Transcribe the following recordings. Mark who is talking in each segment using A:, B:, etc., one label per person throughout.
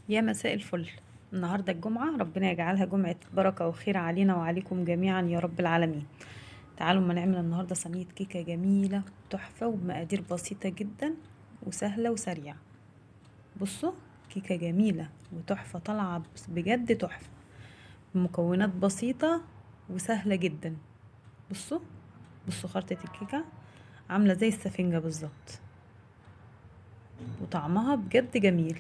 A: يا مساء الفل. النهاردة الجمعة، ربنا يجعلها جمعة بركة وخير علينا وعليكم جميعا يا رب العالمين. تعالوا ما نعمل النهاردة صينية كيكة جميلة تحفة وبمقادير بسيطة جدا وسهلة وسريعة. بصوا، كيكة جميلة وتحفة طالعة بجد تحفة، بمكونات بسيطة وسهلة جدا. بصوا، بصوا خرطة الكيكة عاملة زي السفنجة بالظبط، وطعمها بجد جميل.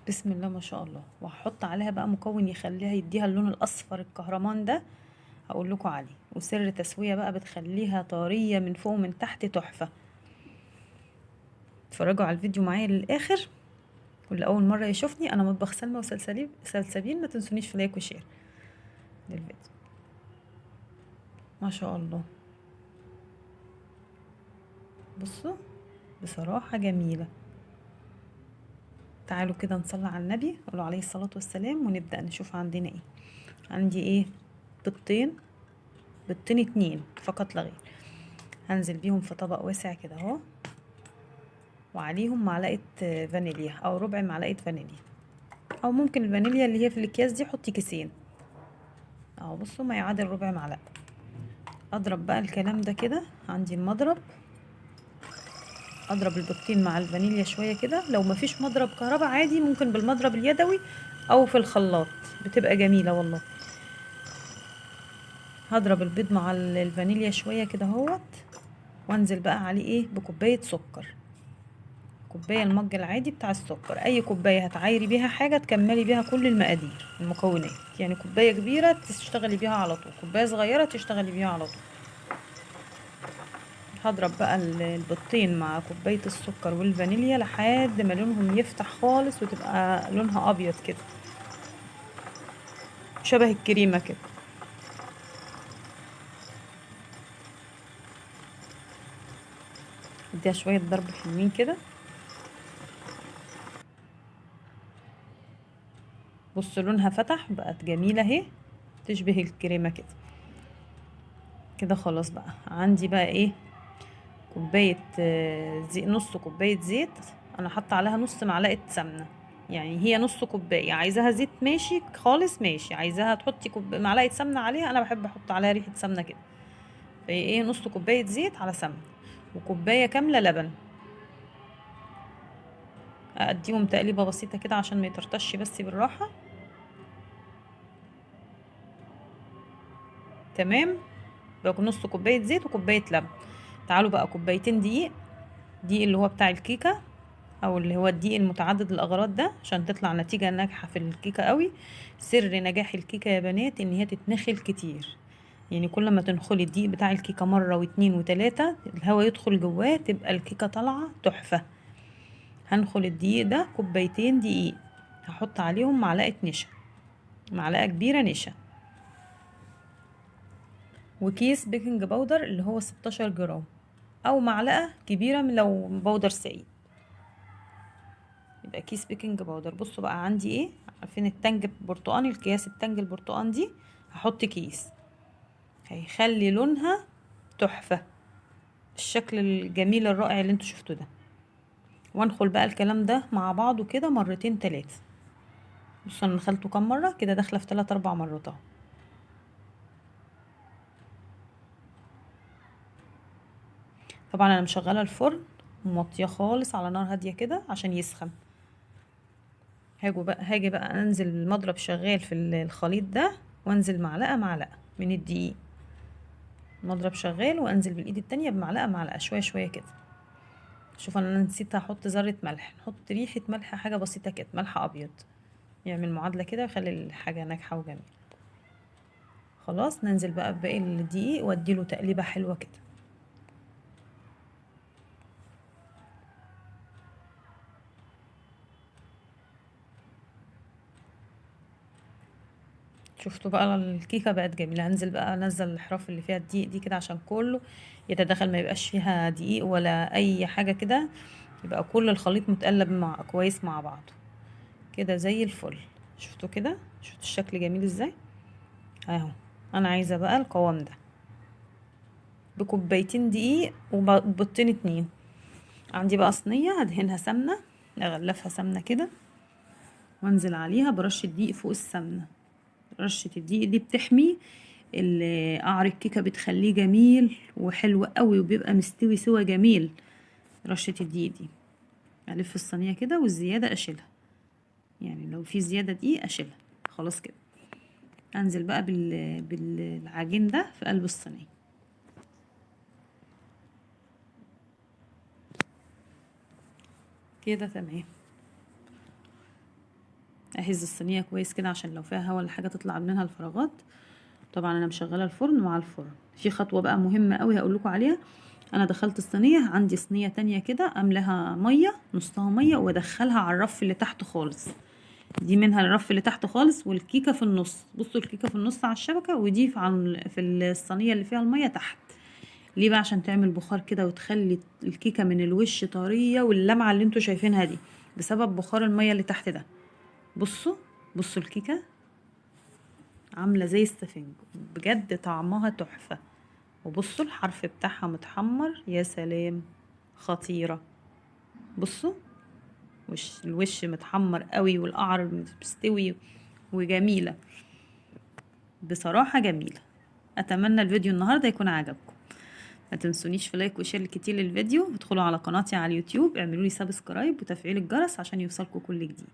A: بسم الله ما شاء الله. وهحط عليها بقى مكون يخليها يديها اللون الاصفر الكهرمان ده، هقول لكم عليه، وسر تسويه بقى بتخليها طريه من فوق ومن تحت تحفه. اتفرجوا على الفيديو معايا للاخر. واللي اول مره يشوفني، انا مطبخ سلمى وسلسبيل، ما تنسونيش في لايك وشير للفيديو. ما شاء الله، بصوا بصراحه جميله. تعالوا كده نصلي على النبي، قولوا عليه الصلاه والسلام، ونبدا نشوف عندنا ايه. عندي ايه؟ بيضتين، بيضتين اتنين فقط لا غير. هنزل بيهم في طبق واسع كده اهو، وعليهم معلقه فانيليا او ربع معلقه فانيليا، او ممكن الفانيليا اللي هي في الاكياس دي حطي كيسين اهو. بصوا، ما يعادل ربع معلقه. اضرب بقى الكلام ده كده، عندي المضرب، اضرب البيضتين مع الفانيليا شويه كده. لو ما فيش مضرب كهرباء عادي ممكن بالمضرب اليدوي او في الخلاط، بتبقى جميله والله. هضرب البيض مع الفانيليا شويه كده اهوت، وانزل بقى عليه ايه؟ بكوبايه سكر، كوبايه المج العادي بتاع السكر. اي كوبايه هتعايري بيها حاجه تكملي بيها كل المقادير المكونات، يعني كوبايه كبيره تشتغلي بيها على طول، كوبايه صغيره تشتغلي بيها على طول. هضرب بقى البيضتين مع كوبايه السكر والفانيليا لحد ما لونهم يفتح خالص وتبقى لونها ابيض كده، شبه الكريمه كده. اديها شويه ضرب حلوين كده. بص لونها فتح، بقت جميله اهي، تشبه الكريمه كده. كده خلاص بقى. عندي بقى ايه؟ كوباية نص كوباية زيت. انا حاطة عليها نص معلقة سمنة، يعني هي نص كوباية. عايزاها زيت ماشي خالص ماشي، عايزاها تحطي معلقة سمنة عليها، انا بحب احط عليها ريحة سمنة كده. فهي ايه؟ نص كوباية زيت على سمنة، وكوباية كاملة لبن. اديهم تقليبة بسيطة كده عشان ما يطرطش، بس بالراحة. تمام. بقى نص كوباية زيت وكوباية لبن. تعالوا بقى كوبايتين دقيق، دقيق اللي هو بتاع الكيكة، او اللي هو الدقيق المتعدد الاغراض ده، عشان تطلع نتيجة ناجحة في الكيكة قوي. سر نجاح الكيكة يا بنات ان هي تتنخل كتير، يعني كل ما تنخلي الدقيق بتاع الكيكة مرة واتنين وتلاتة، الهواء يدخل جواه، تبقى الكيكة طالعة تحفة. هنخل الدقيق ده كوبايتين دقيق، هحط عليهم معلقة نشا، معلقة كبيرة نشا، وكيس بيكنج باودر اللي هو 16 جرام، او معلقة كبيرة من لو باودر سائل، يبقى كيس بيكنج باودر. بصوا بقى عندي ايه؟ عارفين التانج البرتقاني، الكياس التانج البرتقان دي، هحط كيس، هيخلي لونها تحفة، الشكل الجميل الرائع اللي انتوا شفتوه ده. وانخل بقى الكلام ده مع بعضه كده مرتين تلاتة. بصوا انا نخلته كام مرة كده، داخلة في 3 4 مرات اهو. طبعا انا مشغلة الفرن وموطيه خالص على نار هادية كده عشان يسخن. هاجي بقى انزل المضرب شغال في الخليط ده، وانزل معلقة معلقة من الدقيق، المضرب شغال، وانزل بالايد التانية بمعلقة معلقة شوية شوية كده. شوف انا نسيت احط ذرة ملح، نحط ريحة ملح حاجة بسيطة كده، ملح ابيض، يعمل معادلة كده ويخلي الحاجة ناجحة وجميلة. خلاص ننزل بقى بباقي الدقيق واديله تقليبة حلوة كده. شفتوا بقى الكيكة بقت جميلة. هنزل بقى انزل الاحراف اللي فيها الدقيق دي كده عشان كله يتداخل، ما يبقاش فيها دقيق ولا اي حاجة كده، يبقى كل الخليط متقلب كويس مع بعضه كده زي الفل. شفتوا كده؟ شفتوا الشكل جميل ازاي اهو. انا عايزة بقى القوام ده بكوبايتين دقيق وبيضتين اتنين. عندي بقى صينية هدهنها سمنة، اغلفها سمنة كده وانزل عليها برشة دقيق فوق السمنة. رشة الدقيق دي بتحمي قعر الكيكة، بتخليه جميل وحلو قوي وبيبقى مستوي سوا جميل. رشة الدقيق دي الف الصينية كده والزيادة اشيلها، يعني لو في زيادة دقيق اشيلها خلاص كده. انزل بقى بالعجين ده في قلب الصينية كده تمام. اهز الصينية كويس كده عشان لو فيها هوا ولا حاجة تطلع منها الفراغات. طبعا انا مشغله الفرن مع الفرن. في خطوه بقى مهمه قوي هقول لكم عليها. انا دخلت الصينيه، عندي صينيه تانية كده املاها ميه، نصها ميه، وادخلها على الرف اللي تحت خالص. دي منها الرف اللي تحت خالص والكيكه في النص. بصوا الكيكه في النص على الشبكه، ودي في الصينيه اللي فيها الميه تحت. ليه بقى؟ عشان تعمل بخار كده وتخلي الكيكه من الوش طريه واللمعه اللي انتوا شايفينها دي بسبب بخار الميه اللي تحت ده. بصوا بصوا الكيكه عاملة زي السفنج بجد، طعمها تحفة. وبصوا الحرف بتاعها متحمر، يا سلام، خطيرة. بصوا الوش متحمر قوي والقعر مستوي وجميلة، بصراحة جميلة. اتمنى الفيديو النهاردة يكون عجبكم. ما تنسونيش في لايك وشير كتير للفيديو. ادخلوا على قناتي على اليوتيوب، اعملوا لي سبسكرايب وتفعيل الجرس عشان يوصلكم كل جديد.